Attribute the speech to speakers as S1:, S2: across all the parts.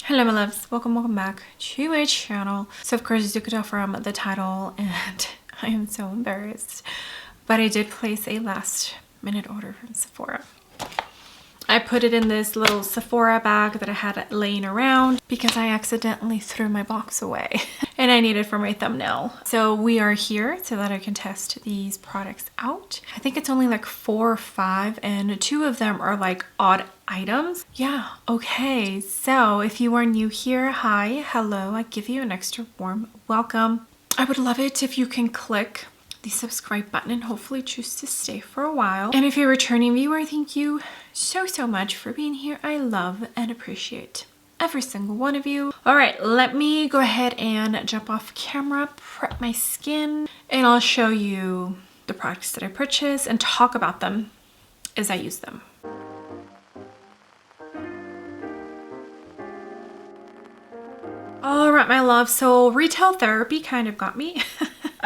S1: Hello my loves, welcome back to my channel. So of course, as you could tell from the title, and I am so embarrassed, but I did place a last minute order from Sephora. I put it in this little Sephora bag that I had laying around because I accidentally threw my box away and I need it for my thumbnail. So we are here so that I can test these products out. I think it's only like 4 or 5 and 2 of them are like odd items. Yeah, okay. So if you are new here, hi, hello, I give you an extra warm welcome. I would love it if you can click the subscribe button and hopefully choose to stay for a while. And if you're a returning viewer, thank you so much for being here. I love and appreciate every single one of you. All right, let me go ahead and jump off camera, prep my skin, and I'll show you the products that I purchased and talk about them as I use them. All right, my love, so retail therapy kind of got me.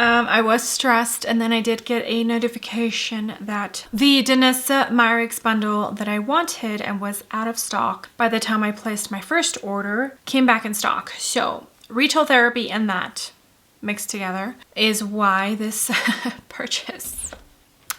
S1: I was stressed, and then I did get a notification that the Danessa Myrix bundle that I wanted and was out of stock by the time I placed my first order came back in stock. So retail therapy and that mixed together is why this purchase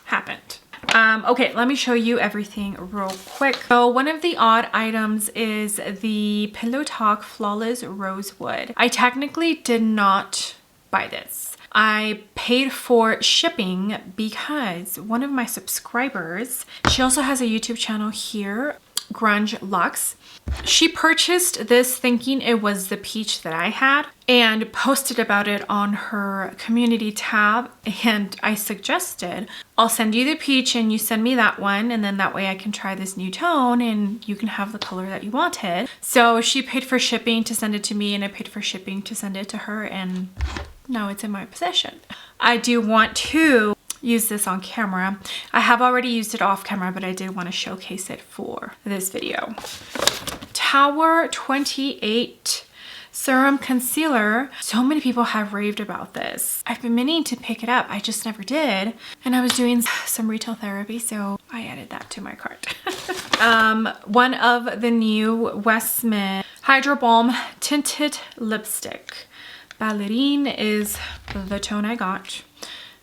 S1: happened. Okay, let me show you everything real quick. So one of the odd items is the Pillow Talk Flawless Rosewood. I technically did not buy this. I paid for shipping because one of my subscribers, she also has a YouTube channel here, Grunge Luxe. She purchased this thinking it was the peach that I had and posted about it on her community tab, and I suggested I'll send you the peach and you send me that one, and then that way I can try this new tone and you can have the color that you wanted. So she paid for shipping to send it to me and I paid for shipping to send it to her, and now it's in my possession. I do want to use this on camera. I have already used it off camera, but I did want to showcase it for this video. Tower 28 Serum Concealer. So many people have raved about this. I've been meaning to pick it up. I just never did. And I was doing some retail therapy, so I added that to my cart. One of the new Westman Hydro Balm Tinted Lipstick. Ballerine is the tone I got.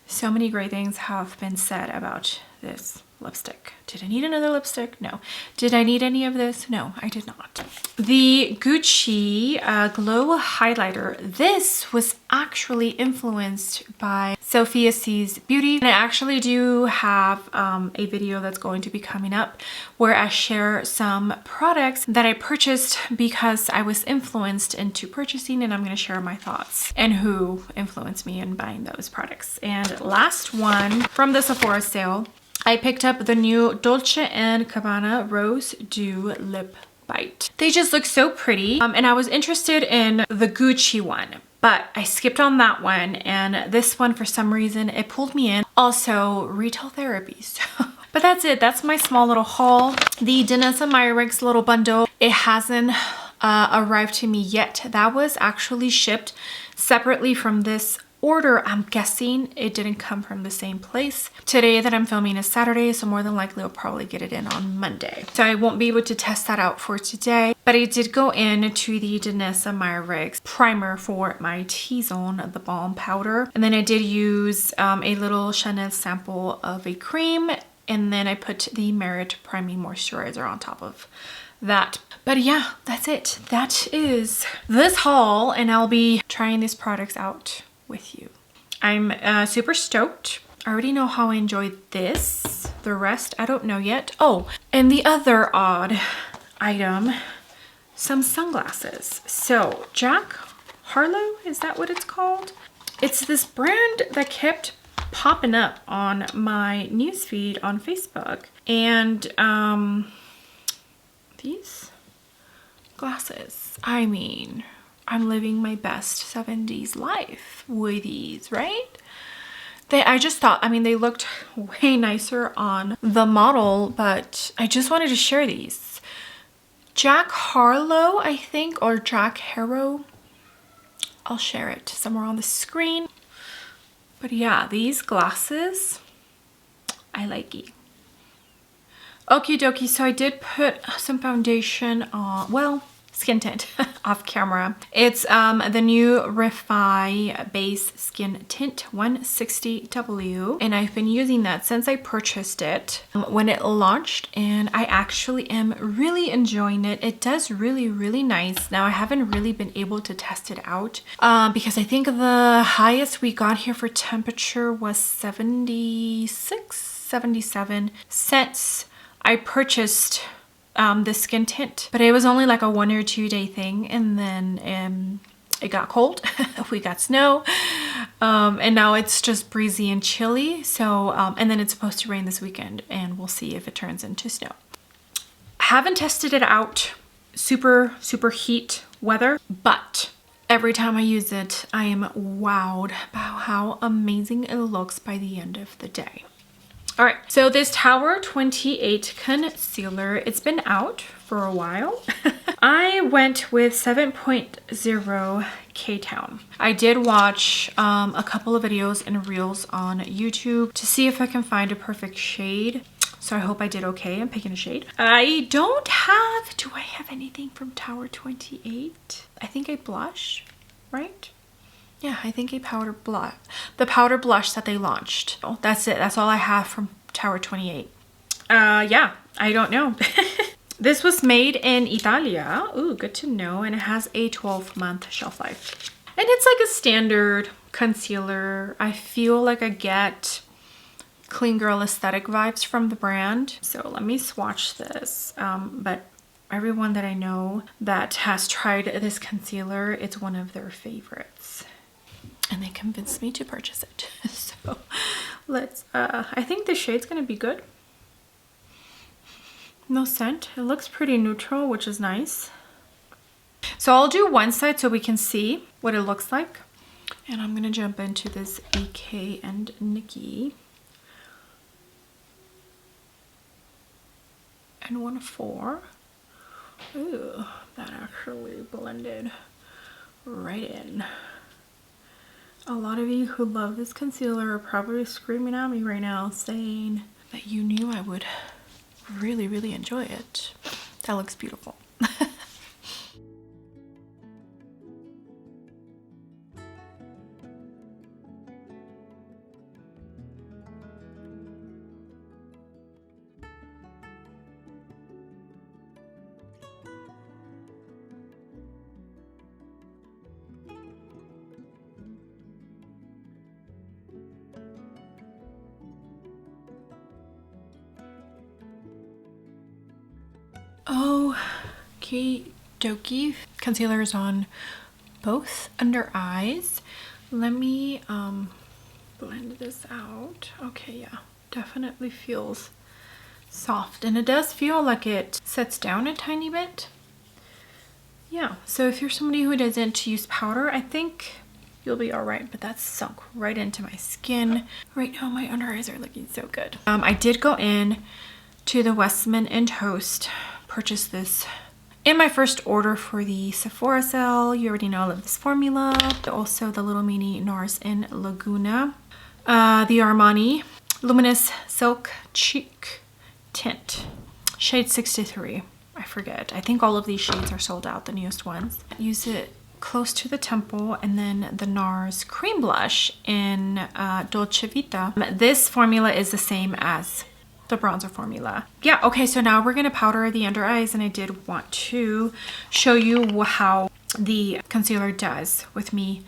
S1: So many great things have been said about this lipstick. Did I need another lipstick? No. Did I need any of this? No, I did not. The Gucci Glow Highlighter. This was actually influenced by Sophia C's Beauty. And I actually do have a video that's going to be coming up where I share some products that I purchased because I was influenced into purchasing, and I'm going to share my thoughts and who influenced me in buying those products. And last one from the Sephora sale, I picked up the new Dolce & Gabbana Rose Dew Lip Bite. They just look so pretty. And I was interested in the Gucci one, but I skipped on that one. And this one, for some reason, it pulled me in. Also, retail therapy. So. But that's it. That's my small little haul. The Danessa Myrix little bundle, it hasn't arrived to me yet. That was actually shipped separately from this order. I'm guessing it didn't come from the same place. Today that I'm filming is Saturday, so more than likely I'll probably get it in on Monday. So I won't be able to test that out for today, but I did go into the Danessa Myrix primer for my T-zone, the balm powder. And then I did use a little Chanel sample of a cream, and then I put the Merit Priming Moisturizer on top of that. But yeah, that's it. That is this haul, and I'll be trying these products out with you. I'm super stoked. I already know how I enjoyed this. The rest, I don't know yet. Oh, and the other odd item, some sunglasses. So Jack Harlow, is that what it's called? It's this brand that kept popping up on my newsfeed on Facebook. And these glasses, I mean, I'm living my best 70s life with these, right? I just thought, I mean, they looked way nicer on the model, but I just wanted to share these. Jack Harlow, I think, or Jack Harrow. I'll share it somewhere on the screen. But yeah, these glasses, I like it. Okie dokie, so I did put some foundation on, well, skin tint off camera. It's the new Refy Base Skin Tint 160W, and I've been using that since I purchased it when it launched, and I actually am really enjoying it. It does really nice. Now I haven't really been able to test it out because I think the highest we got here for temperature was 76, 77 since I purchased the skin tint, but it was only like a 1 or 2 day thing, and then it got cold. We got snow, and now it's just breezy and chilly. So and then it's supposed to rain this weekend, and we'll see if it turns into snow. Haven't tested it out super heat weather, but every time I use it, I am wowed by how amazing it looks by the end of the day. All right, so this Tower 28 concealer, it's been out for a while. I went with 7.0 K-Town. I did watch a couple of videos and reels on YouTube to see if I can find a perfect shade. So I hope I did okay. I'm picking a shade. I don't have, do I have anything from Tower 28? I think a blush, right? Yeah, I think a powder blush. The powder blush that they launched. Oh, that's it. That's all I have from Tower 28. Yeah, I don't know. This was made in Italia. Ooh, good to know. And it has a 12-month shelf life. And it's like a standard concealer. I feel like I get clean girl aesthetic vibes from the brand. So let me swatch this. But everyone that I know that has tried this concealer, it's one of their favorites. And they convinced me to purchase it. So let's, I think the shade's gonna be good. No scent. It looks pretty neutral, which is nice. So I'll do one side so we can see what it looks like. And I'm gonna jump into this AK and Nikki. And 1.4. Ooh, that actually blended right in. A lot of you who love this concealer are probably screaming at me right now saying that you knew I would really enjoy it. That looks beautiful. Okie dokie. Concealer is on both under eyes. Let me blend this out. Okay, yeah, definitely feels soft, and it does feel like it sets down a tiny bit. Yeah, so if you're somebody who doesn't use powder, I think you'll be all right, but that's sunk right into my skin. Right now my under eyes are looking so good. I did go in to the Westman and Host, purchase this in my first order for the Sephora sale. You already know I love this formula. Also the Little Mini NARS in Laguna. The Armani Luminous Silk Cheek Tint, shade 63. I forget. I think all of these shades are sold out, the newest ones. Use it close to the temple, and then the NARS Cream Blush in Dolce Vita. This formula is the same as the bronzer formula. Yeah, okay, so now we're gonna powder the under eyes, and I did want to show you how the concealer does with me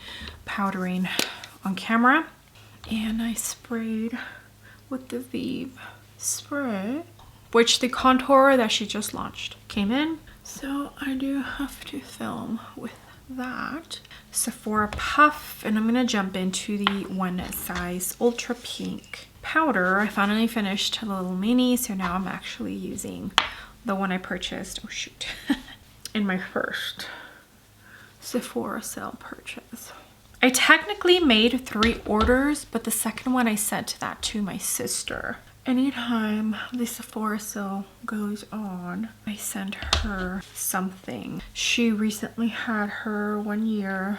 S1: powdering on camera. And I sprayed with the Vive spray, which the contour that she just launched came in. So I do have to film with that. Sephora Puff, and I'm gonna jump into the One Size Ultra Pink powder. I finally finished the Little Mini, so now I'm actually using the one I purchased, oh shoot, in my first Sephora sale purchase. I technically made 3 orders, but the second one I sent that to my sister. Anytime the Sephora sale goes on, I send her something. She recently had her 1-year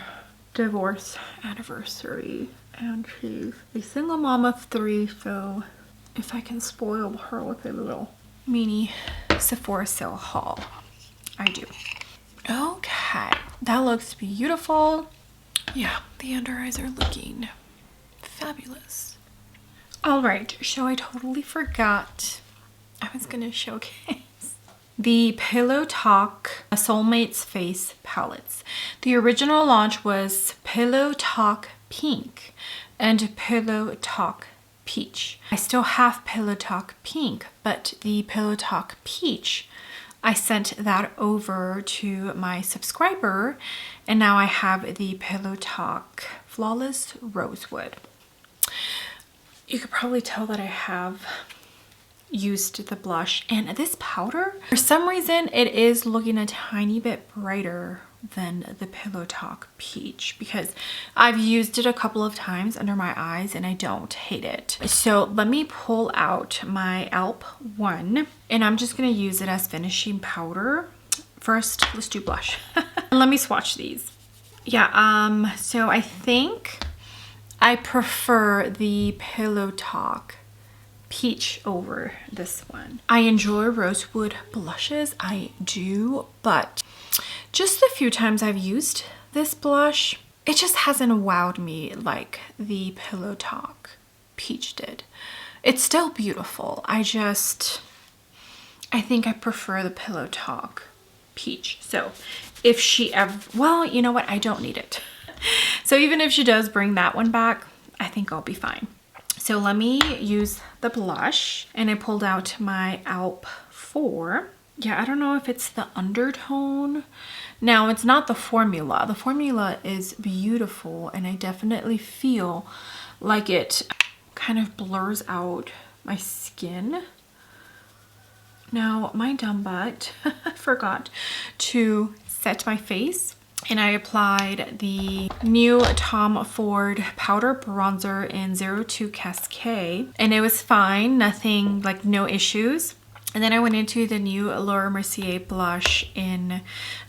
S1: divorce anniversary, and she's a single mom of 3, so if I can spoil her with a little mini Sephora sale haul, I do. Okay, that looks beautiful. Yeah, the under eyes are looking fabulous. All right, so I totally forgot I was gonna showcase the Pillow Talk Soulmates Face Palettes. The original launch was Pillow Talk Pink and Pillow Talk Peach. I still have Pillow Talk Pink, but the Pillow Talk Peach, I sent that over to my subscriber, and now I have the Pillow Talk Flawless Rosewood. You could probably tell that I have used the blush, and this powder, for some reason, it is looking a tiny bit brighter than the Pillow Talk Peach, because I've used it a couple of times under my eyes and I don't hate it. So let me pull out my Alp 1 and I'm just going to use it as finishing powder. First, let's do blush. Let me swatch these. Yeah, so I think I prefer the Pillow Talk Peach over this one. I enjoy rosewood blushes, I do, but just the few times I've used this blush, it just hasn't wowed me like the Pillow Talk Peach did. It's still beautiful. I think I prefer the Pillow Talk Peach. So if she ever, well, you know what? I don't need it. So even if she does bring that one back, I think I'll be fine. So let me use the blush, and I pulled out my Alp 4. Yeah, I don't know if it's the undertone. Now, it's not the formula. The formula is beautiful, and I definitely feel like it kind of blurs out my skin. Now, my dumb butt forgot to set my face, and I applied the new Tom Ford powder bronzer in 02 Cascade, and it was fine. Nothing, like no issues. And then I went into the new Laura Mercier blush in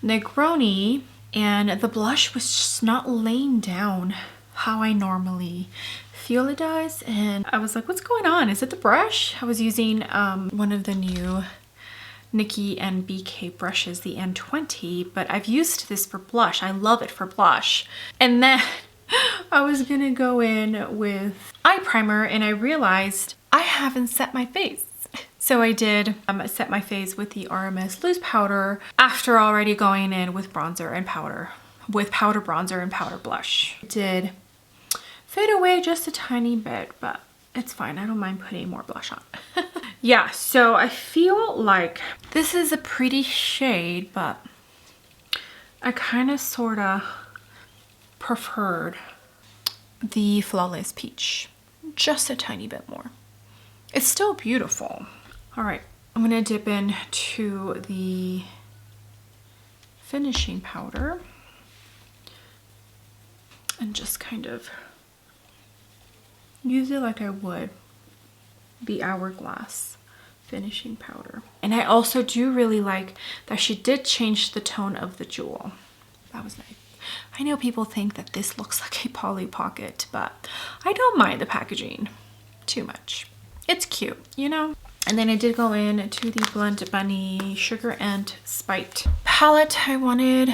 S1: Negroni, and the blush was just not laying down how I normally feel it does. And I was like, what's going on? Is it the brush? I was using one of the new Nikki and BK brushes, the N20, but I've used this for blush. I love it for blush. And then I was gonna go in with eye primer, and I realized I haven't set my face. So I did set my face with the RMS loose powder after already going in with bronzer and powder, with powder bronzer and powder blush. It did fade away just a tiny bit, but it's fine. I don't mind putting more blush on. Yeah, so I feel like this is a pretty shade, but I kind of sort of preferred the Flawless Peach just a tiny bit more. It's still beautiful. All right, I'm gonna dip into the finishing powder and just kind of use it like I would the Hourglass finishing powder. And I also do really like that she did change the tone of the jewel. That was nice. I know people think that this looks like a Polly Pocket, but I don't mind the packaging too much. It's cute, you know? And then I did go in to the Blend Bunny Sugar and Spite palette. I wanted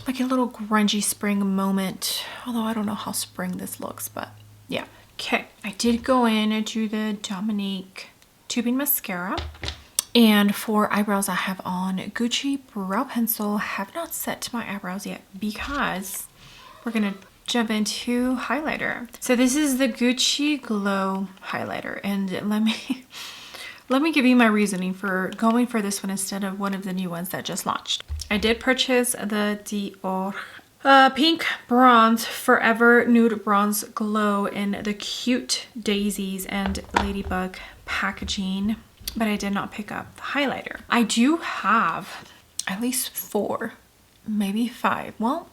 S1: like a little grungy spring moment, although I don't know how spring this looks, but yeah. Okay, I did go in to the Dominique Tubing Mascara. And for eyebrows, I have on Gucci Brow Pencil. Have not set my eyebrows yet because we're gonna jump into highlighter. So this is the Gucci Glow highlighter, and let me give you my reasoning for going for this one instead of one of the new ones that just launched. I did purchase the Dior Pink Bronze Forever Nude Bronze Glow in the cute daisies and ladybug packaging, but I did not pick up the highlighter. I do have at least 4, maybe 5, well,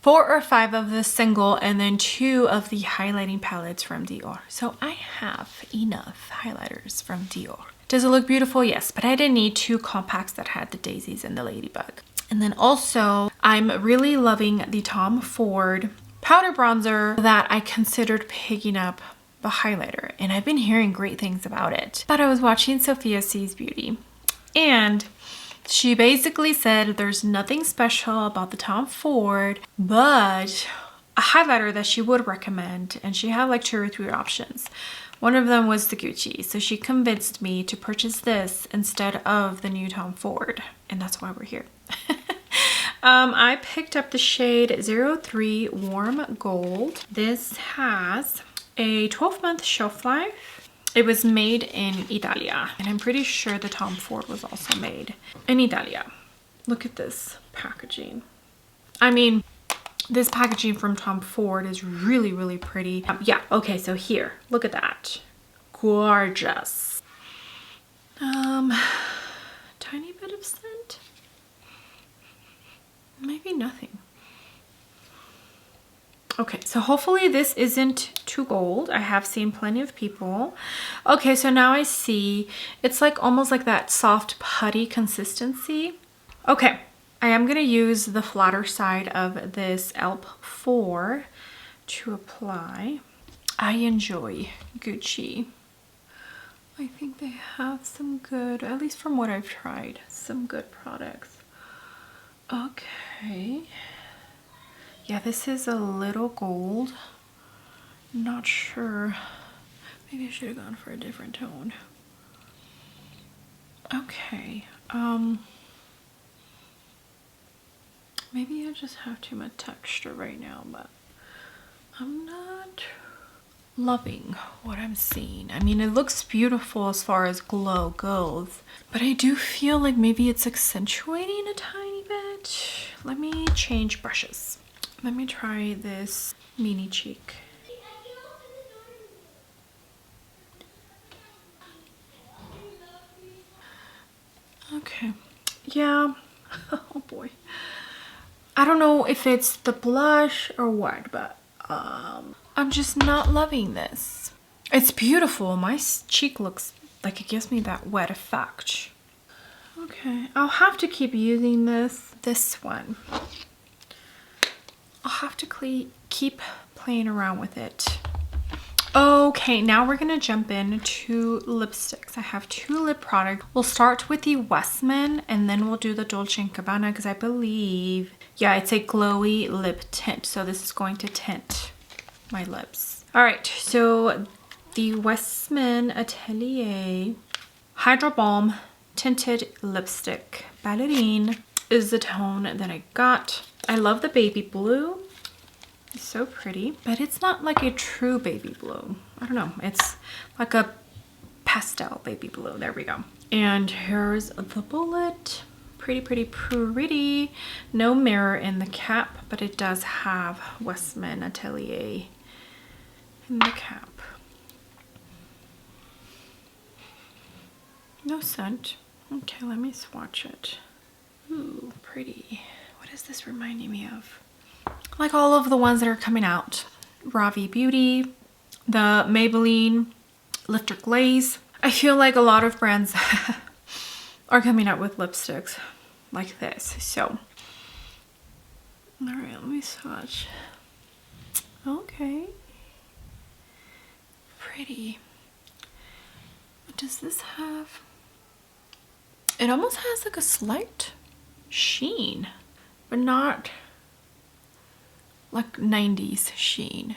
S1: 4 or 5 of the single and then 2 of the highlighting palettes from Dior. So I have enough highlighters from Dior. Does it look beautiful? Yes, but I didn't need 2 compacts that had the daisies and the ladybug. And then also, I'm really loving the Tom Ford powder bronzer that I considered picking up the highlighter, and I've been hearing great things about it. But I was watching Sophia Sees Beauty, and She basically said there's nothing special about the Tom Ford, but a highlighter that she would recommend, and she had like 2 or 3 options. One of them was the Gucci, so she convinced me to purchase this instead of the new Tom Ford, and that's why we're here. I picked up the shade 03 Warm Gold. This has a 12-month shelf life. It was made in Italia, and I'm pretty sure the Tom Ford was also made in Italia. Look at this packaging. I mean, this packaging from Tom Ford is really, really pretty. Yeah, okay, so here, look at that. Gorgeous. Tiny bit of scent. Maybe nothing. Okay, so hopefully this isn't too gold. I have seen plenty of people. Okay, so now I see it's like almost like that soft putty consistency. Okay, I am gonna use the flatter side of this Elp 4 to apply. I enjoy Gucci. I think they have some good, at least from what I've tried, some good products. Okay. Yeah, this is a little gold. Not sure. Maybe I should have gone for a different tone. Okay. Maybe I just have too much texture right now, but I'm not loving what I'm seeing. I mean, it looks beautiful as far as glow goes, but I do feel like maybe it's accentuating a tiny bit. Let me change brushes. Let me try this mini cheek. Okay. Yeah. Oh boy. I don't know if it's the blush or what, but I'm just not loving this. It's beautiful. My cheek looks like it gives me that wet effect. Okay, I'll have to keep using this one. I'll have to keep playing around with it. Okay, now we're gonna jump into lipsticks. I have 2 lip products. We'll start with the Westman, and then we'll do the Dolce & Gabbana, because I believe, yeah, it's a glowy lip tint. So this is going to tint my lips. All right, so the Westman Atelier Hydro Balm Tinted Lipstick Ballerine is the tone that I got. I love the baby blue. It's so pretty, but it's not like a true baby blue. I don't know. It's like a pastel baby blue. There we go. And here's the bullet. Pretty, pretty, pretty. No mirror in the cap, but it does have Westman Atelier in the cap. No scent. Okay, let me swatch it. Ooh, pretty. What is this reminding me of? Like all of the ones that are coming out. Ravi Beauty, the Maybelline Lifter Glaze. I feel like a lot of brands are coming out with lipsticks like this. So, all right, let me swatch. Okay. Pretty. What does this have? It almost has like a slight sheen, but not like 90s sheen.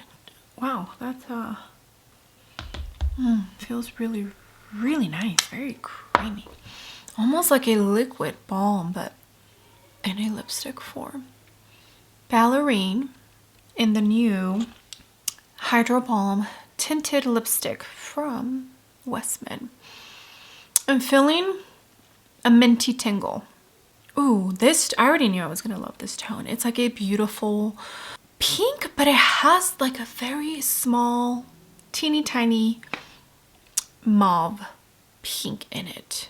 S1: Wow, that's feels really, really nice. Very creamy. Almost like a liquid balm, but in a lipstick form. Ballerine in the new Hydro Balm Tinted Lipstick from Westman. I'm feeling a minty tingle. Ooh, this, I already knew I was gonna love this tone. It's like a beautiful pink, but it has like a very small, teeny tiny mauve pink in it.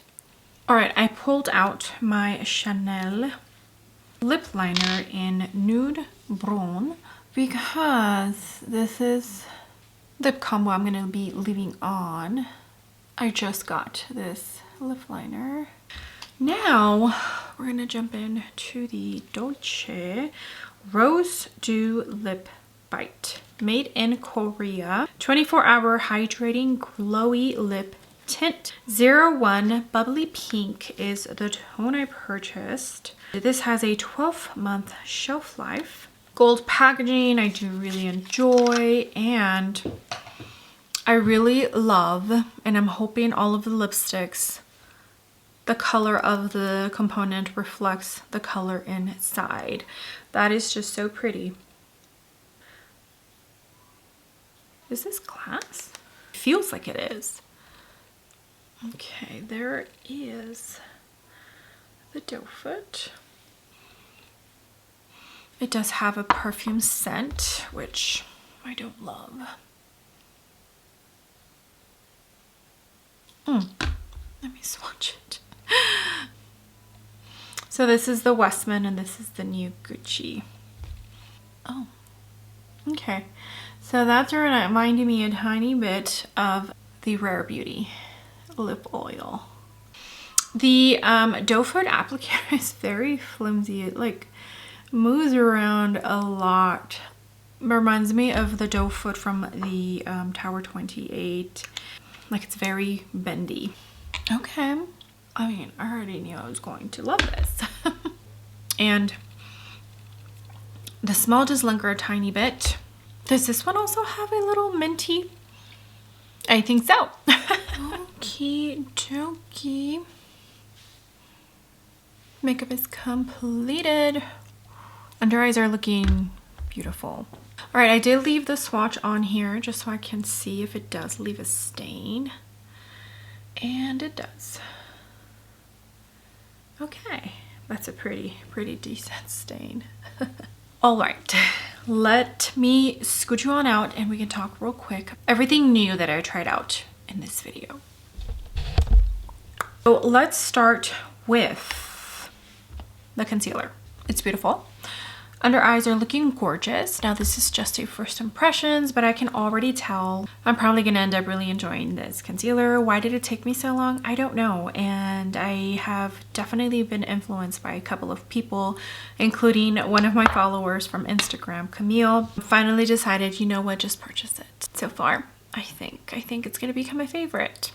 S1: All right, I pulled out my Chanel lip liner in Nude Brune because this is lip combo I'm gonna be leaving on. I just got this lip liner. Now we're gonna jump into the Dolce Rose Dew Lip Bite. Made in Korea. 24-hour hydrating glowy lip Tint 01 Bubbly Pink is the tone I purchased. This has a 12-month shelf life. Gold packaging I do really enjoy, and I really love, and I'm hoping all of the lipsticks, the color of the component reflects the color inside. That is just so pretty. Is this glass? It feels like it is. Okay, there is the doe foot. It does have a perfume scent, which I don't love. Let me swatch it. So this is the Westman and this is the new Gucci. Oh, okay. So that's reminding me a tiny bit of the Rare Beauty lip oil. The doe foot applicator is very flimsy. It like moves around a lot. Reminds me of the doe foot from the Tower 28. Like it's very bendy. Okay. I mean, I already knew I was going to love this. And the smell does linger a tiny bit. Does this one also have a little minty? I think so. Okie dokie. Makeup is completed. Under eyes are looking beautiful. All right, I did leave the swatch on here just so I can see if it does leave a stain. And it does. Okay, that's a pretty decent stain. All right, let me scoot you on out and we can talk real quick. Everything new that I tried out in this video. So let's start with the concealer. It's beautiful. Under eyes are looking gorgeous. Now this is just a first impressions, but I can already tell I'm probably gonna end up really enjoying this concealer. Why did it take me so long? I don't know. And I have definitely been influenced by a couple of people, including one of my followers from Instagram, Camille. Finally decided, you know what, just purchase it. So far, I think it's gonna become my favorite.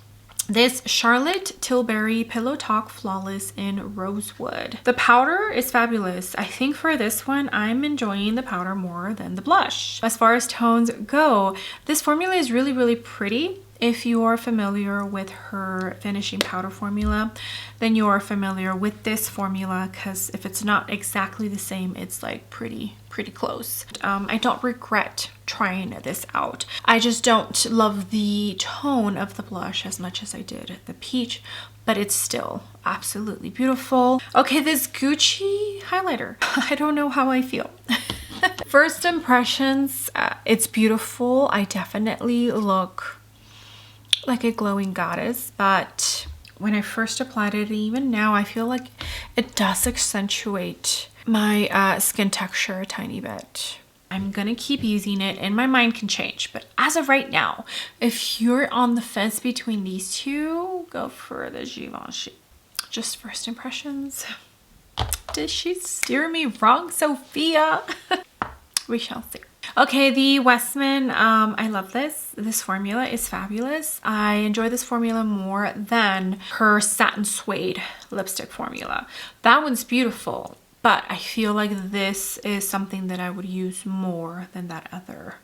S1: This Charlotte Tilbury Pillow Talk Flawless in Rosewood. The powder is fabulous. I think for this one, I'm enjoying the powder more than the blush. As far as tones go, this formula is really pretty. If you are familiar with her finishing powder formula, then you are familiar with this formula, because if it's not exactly the same, it's like pretty close. I don't regret trying this out. I just don't love the tone of the blush as much as I did the peach, but it's still absolutely beautiful. Okay, this Gucci highlighter. I don't know how I feel. First impressions, it's beautiful. I definitely look like a glowing goddess, but when I first applied it, even now, I feel like it does accentuate my skin texture a tiny bit. I'm gonna keep using it and my mind can change, but as of right now, if you're on the fence between these two, go for the Givenchy. Just first impressions. Did she steer me wrong, Sophia? We shall see. Okay, the Westman, I love this. This formula is fabulous. I enjoy this formula more than her satin suede lipstick formula. That one's beautiful, but I feel like this is something that I would use more than that other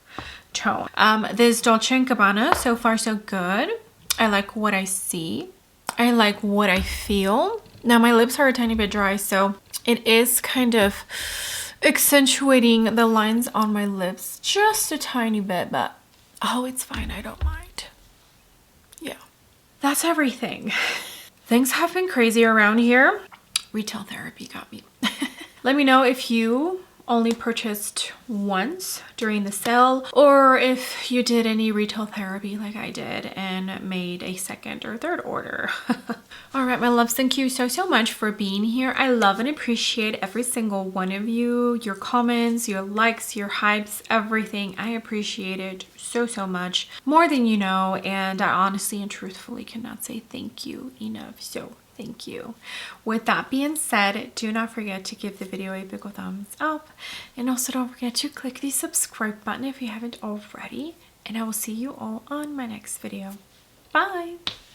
S1: tone. This Dolce & Gabbana, so far so good. I like what I see. I like what I feel. Now my lips are a tiny bit dry, so it is kind of accentuating the lines on my lips just a tiny bit, but oh, it's fine. I don't mind. Yeah, that's everything. Things have been crazy around here. Retail therapy got me. Let me know if you only purchased once during the sale, or if you did any retail therapy like I did and made a second or third order. All right, my loves, thank you so much for being here. I love and appreciate every single one of you, your comments, your likes, your hypes, everything. I appreciate it so much, more than you know, and I honestly and truthfully cannot say thank you enough. So thank you. With that being said, do not forget to give the video a big thumbs up, and also don't forget to click the subscribe button if you haven't already, and I will see you all on my next video. Bye!